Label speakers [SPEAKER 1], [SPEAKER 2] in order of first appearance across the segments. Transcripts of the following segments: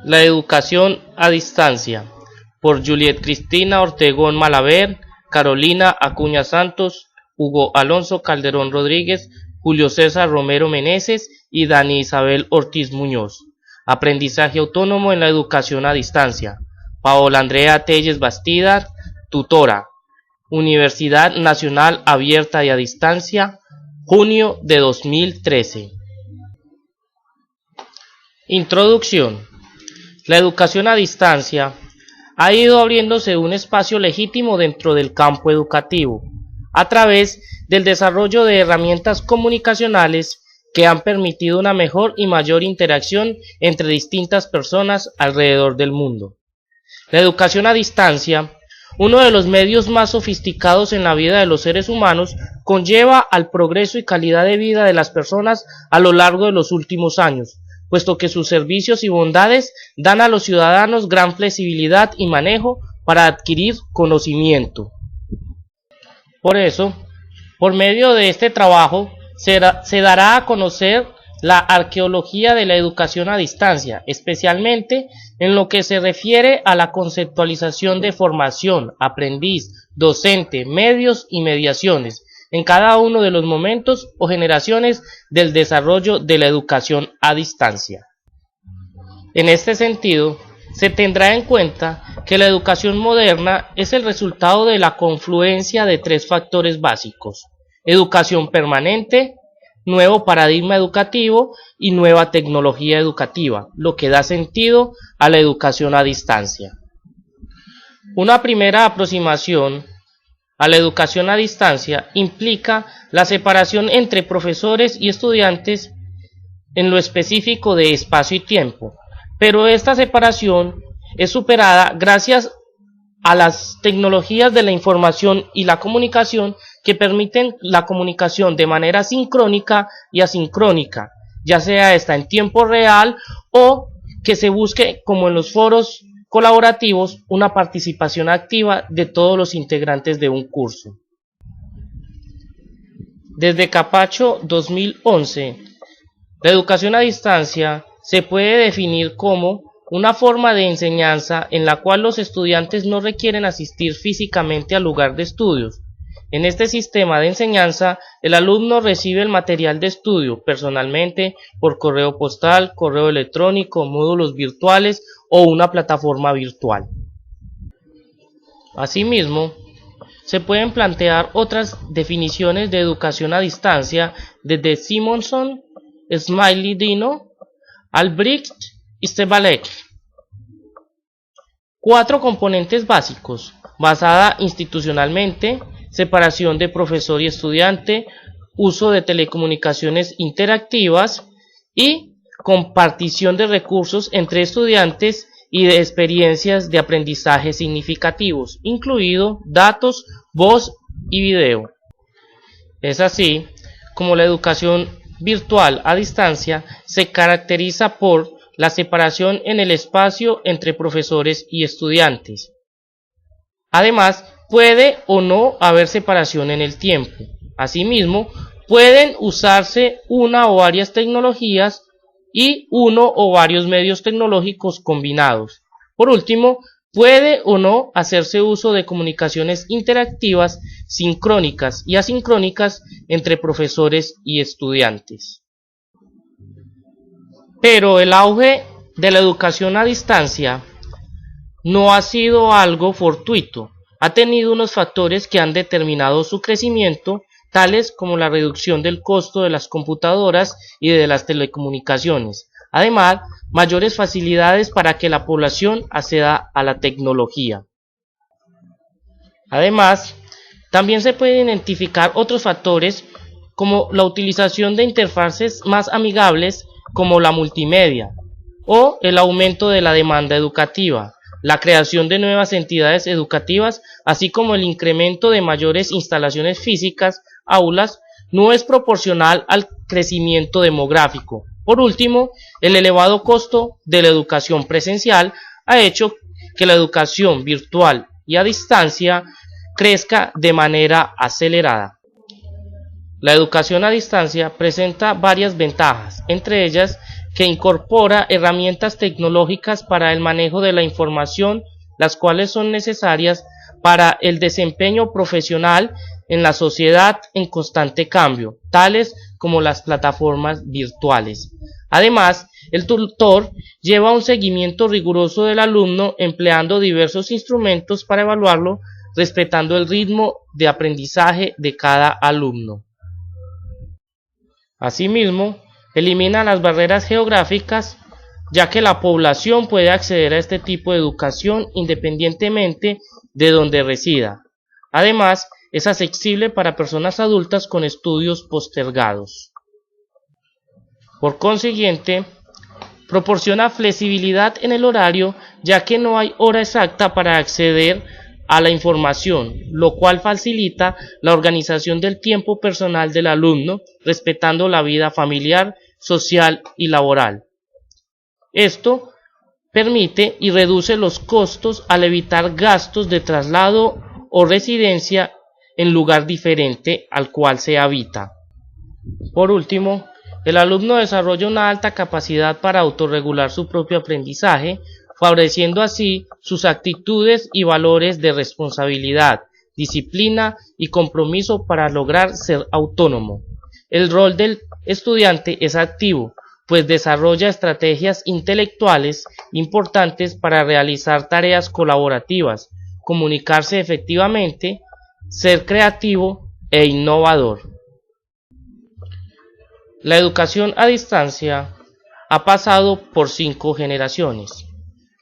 [SPEAKER 1] La educación a distancia, por Juliet Cristina Ortegón Malaver, Carolina Acuña Santos, Hugo Alonso Calderón Rodríguez, Julio César Romero Meneses y Dani Isabel Ortiz Muñoz. Aprendizaje autónomo en la educación a distancia. Paola Andrea Telles Bastida, tutora. Universidad Nacional Abierta y a Distancia, junio de 2013. Introducción. La educación a distancia ha ido abriéndose un espacio legítimo dentro del campo educativo, a través del desarrollo de herramientas comunicacionales que han permitido una mejor y mayor interacción entre distintas personas alrededor del mundo. La educación a distancia, uno de los medios más sofisticados en la vida de los seres humanos, conlleva al progreso y calidad de vida de las personas a lo largo de los últimos años, puesto que sus servicios y bondades dan a los ciudadanos gran flexibilidad y manejo para adquirir conocimiento. Por eso, por medio de este trabajo, se dará a conocer la arqueología de la educación a distancia, especialmente en lo que se refiere a la conceptualización de formación, aprendiz, docente, medios y mediaciones, en cada uno de los momentos o generaciones del desarrollo de la educación a distancia. En este sentido, se tendrá en cuenta que la educación moderna es el resultado de la confluencia de tres factores básicos: educación permanente, nuevo paradigma educativo y nueva tecnología educativa, lo que da sentido a la educación a distancia. Una primera aproximación a la educación a distancia implica la separación entre profesores y estudiantes en lo específico de espacio y tiempo, pero esta separación es superada gracias a las tecnologías de la información y la comunicación que permiten la comunicación de manera sincrónica y asincrónica, ya sea esta en tiempo real o que se busque, como en los foros colaborativos, una participación activa de todos los integrantes de un curso. Desde Capacho 2011, la educación a distancia se puede definir como una forma de enseñanza en la cual los estudiantes no requieren asistir físicamente al lugar de estudios. En este sistema de enseñanza, el alumno recibe el material de estudio personalmente por correo postal, correo electrónico, módulos virtuales o una plataforma virtual. Asimismo, se pueden plantear otras definiciones de educación a distancia desde Simonson, Smiley Dino, Albrecht y Stevalek. 4 componentes básicos: basada institucionalmente, separación de profesor y estudiante, uso de telecomunicaciones interactivas y compartición de recursos entre estudiantes y de experiencias de aprendizaje significativos, incluido datos, voz y video. Es así como la educación virtual a distancia se caracteriza por la separación en el espacio entre profesores y estudiantes. Además, puede o no haber separación en el tiempo. Asimismo, pueden usarse una o varias tecnologías y uno o varios medios tecnológicos combinados. Por último, puede o no hacerse uso de comunicaciones interactivas, sincrónicas y asincrónicas entre profesores y estudiantes. Pero el auge de la educación a distancia no ha sido algo fortuito. Ha tenido unos factores que han determinado su crecimiento, tales como la reducción del costo de las computadoras y de las telecomunicaciones. Además, mayores facilidades para que la población acceda a la tecnología. Además, también se pueden identificar otros factores como la utilización de interfaces más amigables como la multimedia o el aumento de la demanda educativa, la creación de nuevas entidades educativas, así como el incremento de mayores instalaciones físicas, aulas, no es proporcional al crecimiento demográfico. Por último, el elevado costo de la educación presencial ha hecho que la educación virtual y a distancia crezca de manera acelerada. La educación a distancia presenta varias ventajas, entre ellas que incorpora herramientas tecnológicas para el manejo de la información, las cuales son necesarias para el desempeño profesional en la sociedad en constante cambio, tales como las plataformas virtuales. Además, el tutor lleva un seguimiento riguroso del alumno empleando diversos instrumentos para evaluarlo, respetando el ritmo de aprendizaje de cada alumno. Asimismo, elimina las barreras geográficas, ya que la población puede acceder a este tipo de educación independientemente de donde resida. Además, es accesible para personas adultas con estudios postergados. Por consiguiente, proporciona flexibilidad en el horario, ya que no hay hora exacta para acceder a la información, lo cual facilita la organización del tiempo personal del alumno, respetando la vida familiar, social y laboral. Esto permite y reduce los costos al evitar gastos de traslado o residencia en lugar diferente al cual se habita. Por último, el alumno desarrolla una alta capacidad para autorregular su propio aprendizaje, favoreciendo así sus actitudes y valores de responsabilidad, disciplina y compromiso para lograr ser autónomo. El rol del estudiante es activo, pues desarrolla estrategias intelectuales importantes para realizar tareas colaborativas, comunicarse efectivamente, ser creativo e innovador. La educación a distancia ha pasado por 5 generaciones.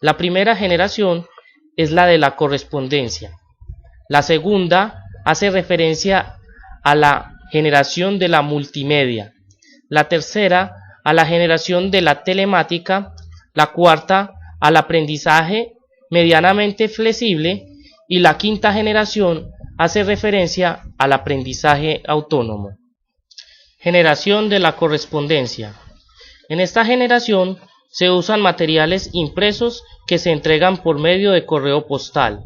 [SPEAKER 1] La primera generación es la de la correspondencia. La segunda hace referencia a la generación de la multimedia. La tercera a la generación de la telemática. La cuarta al aprendizaje medianamente flexible. Y la quinta generación hace referencia al aprendizaje autónomo. Generación de la correspondencia. En esta generación se usan materiales impresos que se entregan por medio de correo postal.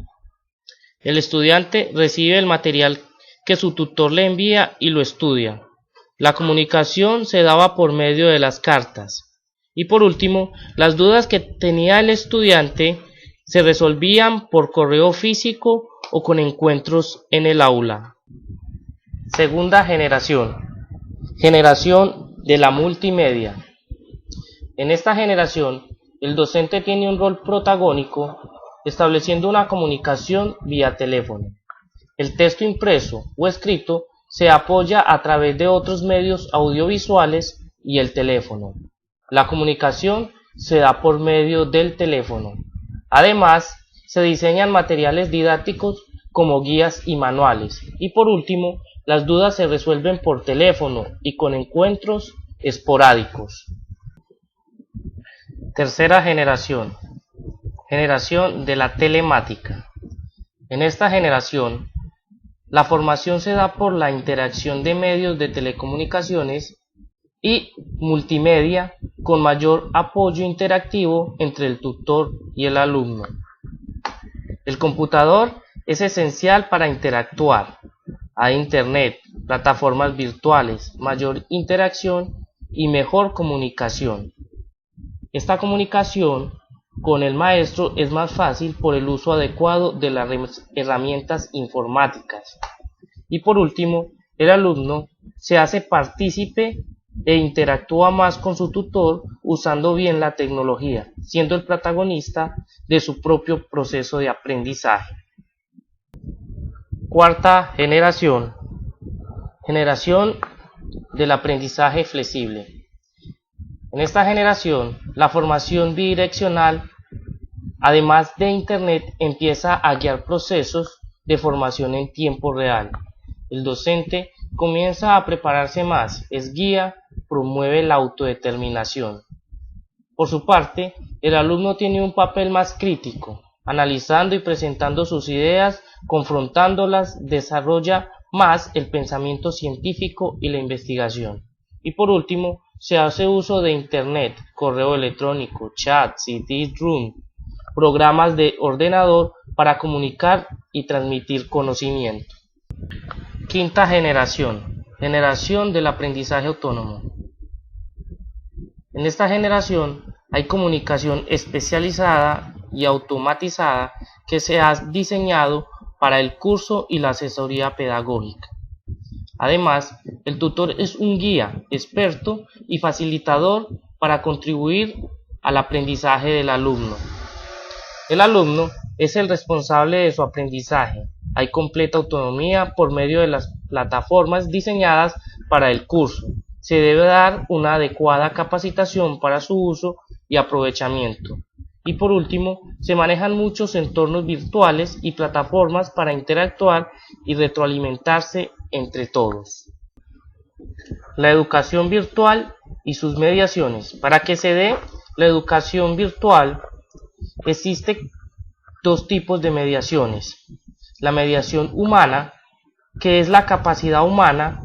[SPEAKER 1] El estudiante recibe el material que su tutor le envía y lo estudia. La comunicación se daba por medio de las cartas. Y por último, las dudas que tenía el estudiante se resolvían por correo físico o con encuentros en el aula. Segunda generación. Generación de la multimedia. En esta generación, el docente tiene un rol protagónico, estableciendo una comunicación vía teléfono. El texto impreso o escrito se apoya a través de otros medios audiovisuales y el teléfono. La comunicación se da por medio del teléfono. Además, se diseñan materiales didácticos como guías y manuales. Y por último, las dudas se resuelven por teléfono y con encuentros esporádicos. Tercera generación. Generación de la telemática. En esta generación, la formación se da por la interacción de medios de telecomunicaciones y multimedia con mayor apoyo interactivo entre el tutor y el alumno. El computador es esencial para interactuar. Hay internet, plataformas virtuales, mayor interacción y mejor comunicación. Esta comunicación con el maestro es más fácil por el uso adecuado de las herramientas informáticas. Y por último, el alumno se hace partícipe e interactúa más con su tutor usando bien la tecnología, siendo el protagonista de su propio proceso de aprendizaje. Cuarta generación. Generación del aprendizaje flexible. En esta generación, la formación bidireccional, además de Internet, empieza a guiar procesos de formación en tiempo real. El docente comienza a prepararse más, es guía, promueve la autodeterminación. Por su parte, el alumno tiene un papel más crítico, analizando y presentando sus ideas, confrontándolas, desarrolla más el pensamiento científico y la investigación. Y por último, se hace uso de Internet, correo electrónico, chat, CD-ROOM, programas de ordenador para comunicar y transmitir conocimiento. Quinta generación. Generación del aprendizaje autónomo. En esta generación hay comunicación especializada y automatizada que se ha diseñado para el curso y la asesoría pedagógica. Además, el tutor es un guía, experto y facilitador para contribuir al aprendizaje del alumno. El alumno es el responsable de su aprendizaje. Hay completa autonomía por medio de las plataformas diseñadas para el curso. Se debe dar una adecuada capacitación para su uso y aprovechamiento. Y por último, se manejan muchos entornos virtuales y plataformas para interactuar y retroalimentarse entre todos. La educación virtual y sus mediaciones. Para que se dé la educación virtual, existen dos tipos de mediaciones. La mediación humana, que es la capacidad humana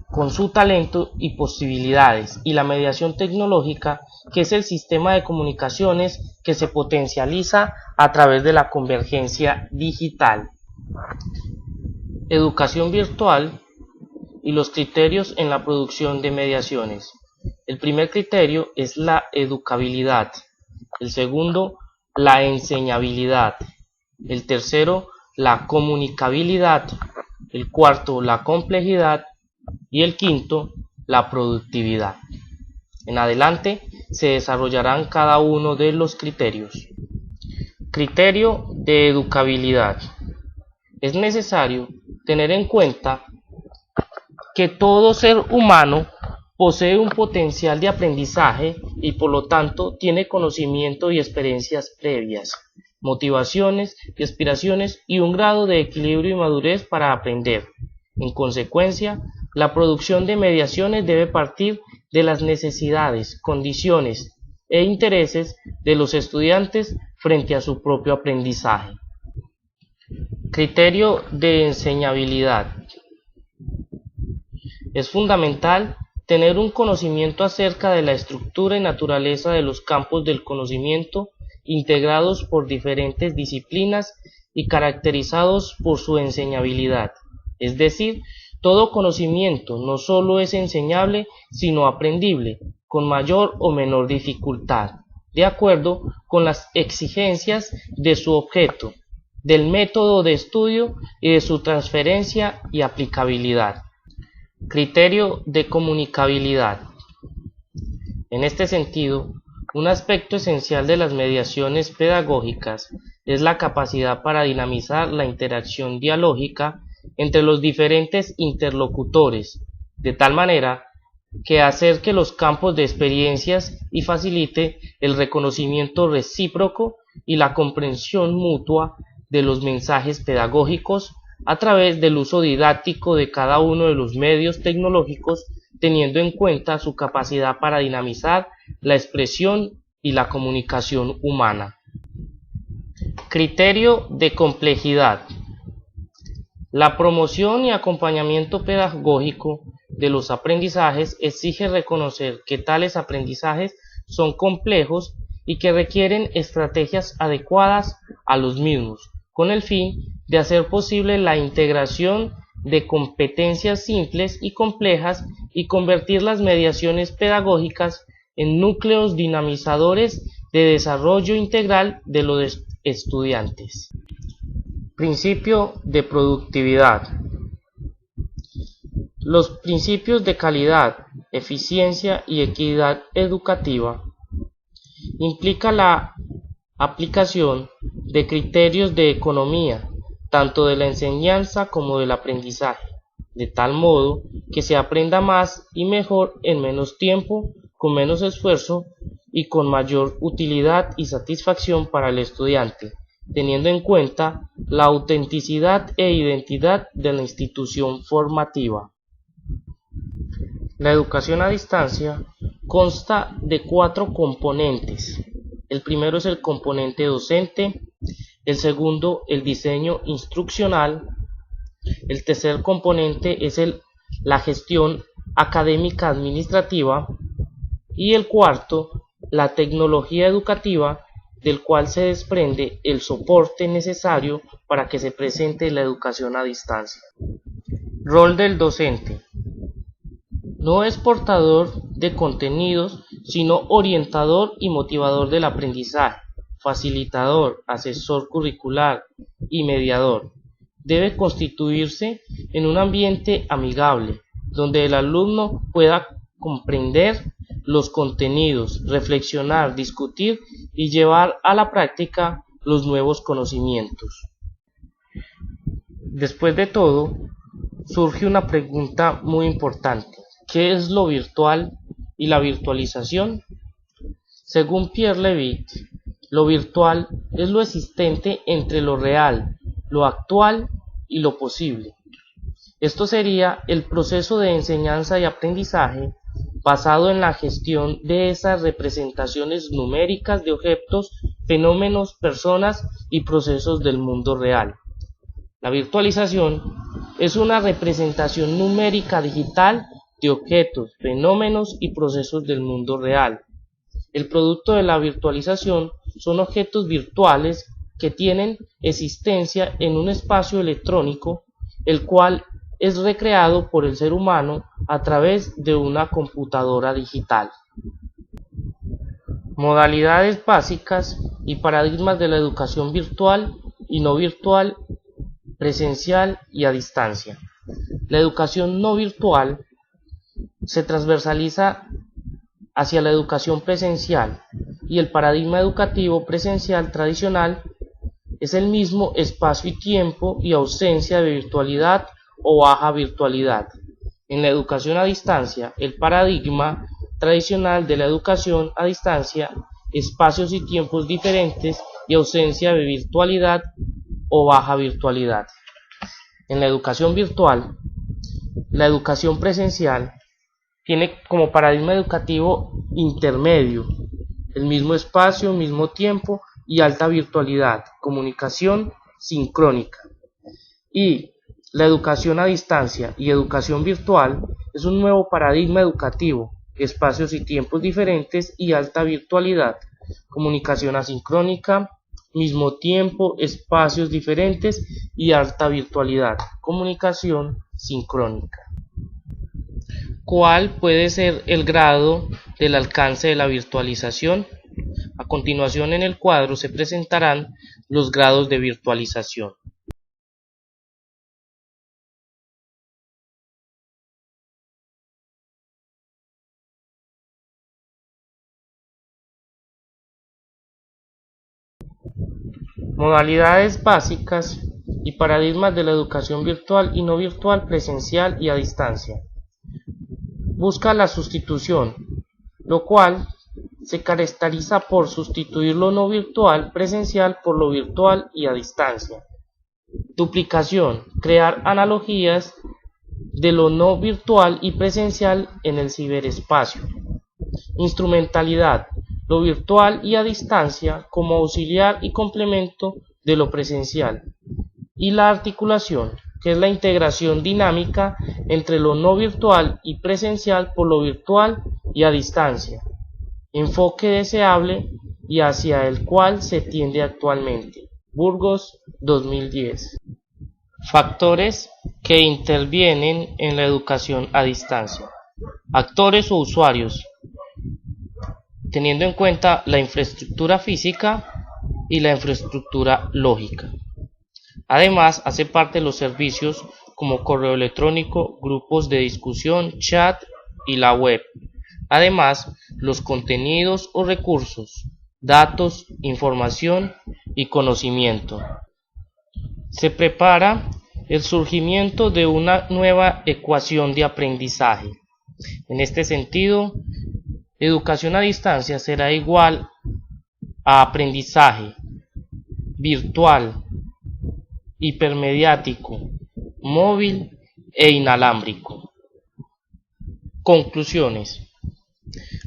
[SPEAKER 1] con su talento y posibilidades, y la mediación tecnológica, que es el sistema de comunicaciones que se potencializa a través de la convergencia digital. Educación virtual y los criterios en la producción de mediaciones. El primer criterio es la educabilidad, el segundo, la enseñabilidad, el tercero, la comunicabilidad, el cuarto, la complejidad y el quinto, la productividad. En adelante se desarrollarán cada uno de los criterios. Criterio de educabilidad. Es necesario tener en cuenta que todo ser humano posee un potencial de aprendizaje y por lo tanto tiene conocimiento y experiencias previas, motivaciones y aspiraciones y un grado de equilibrio y madurez para aprender. En consecuencia, la producción de mediaciones debe partir de las necesidades, condiciones e intereses de los estudiantes frente a su propio aprendizaje. Criterio de enseñabilidad. Es fundamental tener un conocimiento acerca de la estructura y naturaleza de los campos del conocimiento integrados por diferentes disciplinas y caracterizados por su enseñabilidad. Es decir, todo conocimiento no solo es enseñable, sino aprendible, con mayor o menor dificultad, de acuerdo con las exigencias de su objeto, del método de estudio y de su transferencia y aplicabilidad. Criterio de comunicabilidad. En este sentido, un aspecto esencial de las mediaciones pedagógicas es la capacidad para dinamizar la interacción dialógica entre los diferentes interlocutores, de tal manera que acerque los campos de experiencias y facilite el reconocimiento recíproco y la comprensión mutua de los mensajes pedagógicos a través del uso didáctico de cada uno de los medios tecnológicos, teniendo en cuenta su capacidad para dinamizar la expresión y la comunicación humana. Criterio de complejidad. La promoción y acompañamiento pedagógico de los aprendizajes exige reconocer que tales aprendizajes son complejos y que requieren estrategias adecuadas a los mismos, con el fin de hacer posible la integración de competencias simples y complejas y convertir las mediaciones pedagógicas en núcleos dinamizadores de desarrollo integral de los estudiantes. Principio de productividad. Los principios de calidad, eficiencia y equidad educativa implica la aplicación de criterios de economía, tanto de la enseñanza como del aprendizaje, de tal modo que se aprenda más y mejor en menos tiempo, con menos esfuerzo y con mayor utilidad y satisfacción para el estudiante, teniendo en cuenta la autenticidad e identidad de la institución formativa. La educación a distancia consta de 4 componentes. El primero es el componente docente, el segundo el diseño instruccional, el tercer componente es la gestión académica administrativa y el cuarto la tecnología educativa, del cual se desprende el soporte necesario para que se presente la educación a distancia. Rol del docente. No es portador de contenidos, sino orientador y motivador del aprendizaje, facilitador, asesor curricular y mediador. Debe constituirse en un ambiente amigable, donde el alumno pueda comprender los contenidos, reflexionar, discutir y llevar a la práctica los nuevos conocimientos. Después de todo, surge una pregunta muy importante: ¿qué es lo virtual y la virtualización? Según Pierre Levitt, lo virtual es lo existente entre lo real, lo actual y lo posible. Esto sería el proceso de enseñanza y aprendizaje basado en la gestión de esas representaciones numéricas de objetos, fenómenos, personas y procesos del mundo real. La virtualización es una representación numérica digital de objetos, fenómenos y procesos del mundo real. El producto de la virtualización son objetos virtuales que tienen existencia en un espacio electrónico, el cual es recreado por el ser humano a través de una computadora digital. Modalidades básicas y paradigmas de la educación virtual y no virtual, presencial y a distancia. La educación no virtual se transversaliza hacia la educación presencial, y el paradigma educativo presencial tradicional es el mismo espacio y tiempo y ausencia de virtualidad o baja virtualidad. En la educación a distancia, el paradigma tradicional de la educación a distancia, espacios y tiempos diferentes y ausencia de virtualidad o baja virtualidad. En la educación virtual, la educación presencial tiene como paradigma educativo intermedio, el mismo espacio, mismo tiempo y alta virtualidad, comunicación sincrónica. Y la educación a distancia y educación virtual es un nuevo paradigma educativo, espacios y tiempos diferentes y alta virtualidad, comunicación asincrónica, mismo tiempo, espacios diferentes y alta virtualidad, comunicación sincrónica. ¿Cuál puede ser el grado del alcance de la virtualización? A continuación en el cuadro se presentarán los grados de virtualización. Modalidades básicas y paradigmas de la educación virtual y no virtual, presencial y a distancia. Busca la sustitución, lo cual se caracteriza por sustituir lo no virtual presencial por lo virtual y a distancia. Duplicación, crear analogías de lo no virtual y presencial en el ciberespacio. Instrumentalidad, lo virtual y a distancia como auxiliar y complemento de lo presencial. Y la articulación, que es la integración dinámica entre lo no virtual y presencial por lo virtual y a distancia. Enfoque deseable y hacia el cual se tiende actualmente. Burgos, 2010. Factores que intervienen en la educación a distancia. Actores o usuarios, teniendo en cuenta la infraestructura física y la infraestructura lógica. Además, hace parte de los servicios como correo electrónico, grupos de discusión, chat y la web. Además, los contenidos o recursos, datos, información y conocimiento. Se prepara el surgimiento de una nueva ecuación de aprendizaje. En este sentido, educación a distancia será igual a aprendizaje virtual, hipermediático, móvil e inalámbrico. Conclusiones.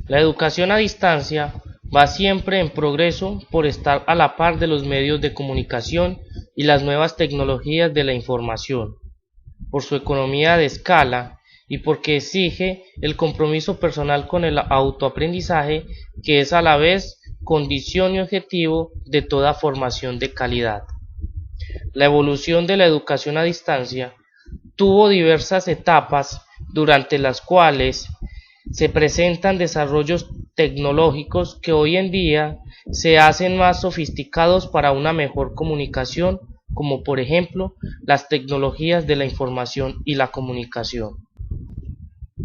[SPEAKER 1] La educación a distancia va siempre en progreso por estar a la par de los medios de comunicación y las nuevas tecnologías de la información, por su economía de escala y porque exige el compromiso personal con el autoaprendizaje, que es a la vez condición y objetivo de toda formación de calidad. La evolución de la educación a distancia tuvo diversas etapas durante las cuales se presentan desarrollos tecnológicos que hoy en día se hacen más sofisticados para una mejor comunicación, como por ejemplo las tecnologías de la información y la comunicación.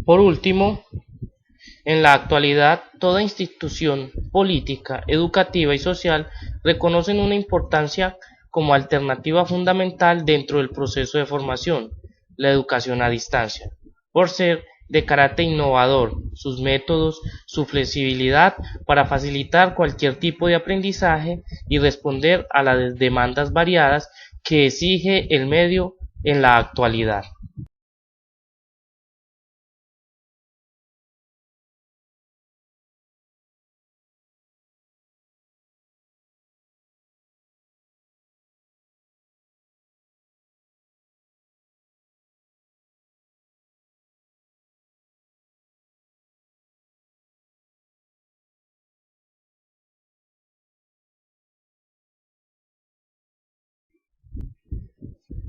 [SPEAKER 1] Por último, en la actualidad, toda institución política, educativa y social reconocen una importancia como alternativa fundamental dentro del proceso de formación, la educación a distancia, por ser de carácter innovador, sus métodos, su flexibilidad para facilitar cualquier tipo de aprendizaje y responder a las demandas variadas que exige el medio en la actualidad.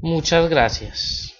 [SPEAKER 1] Muchas gracias.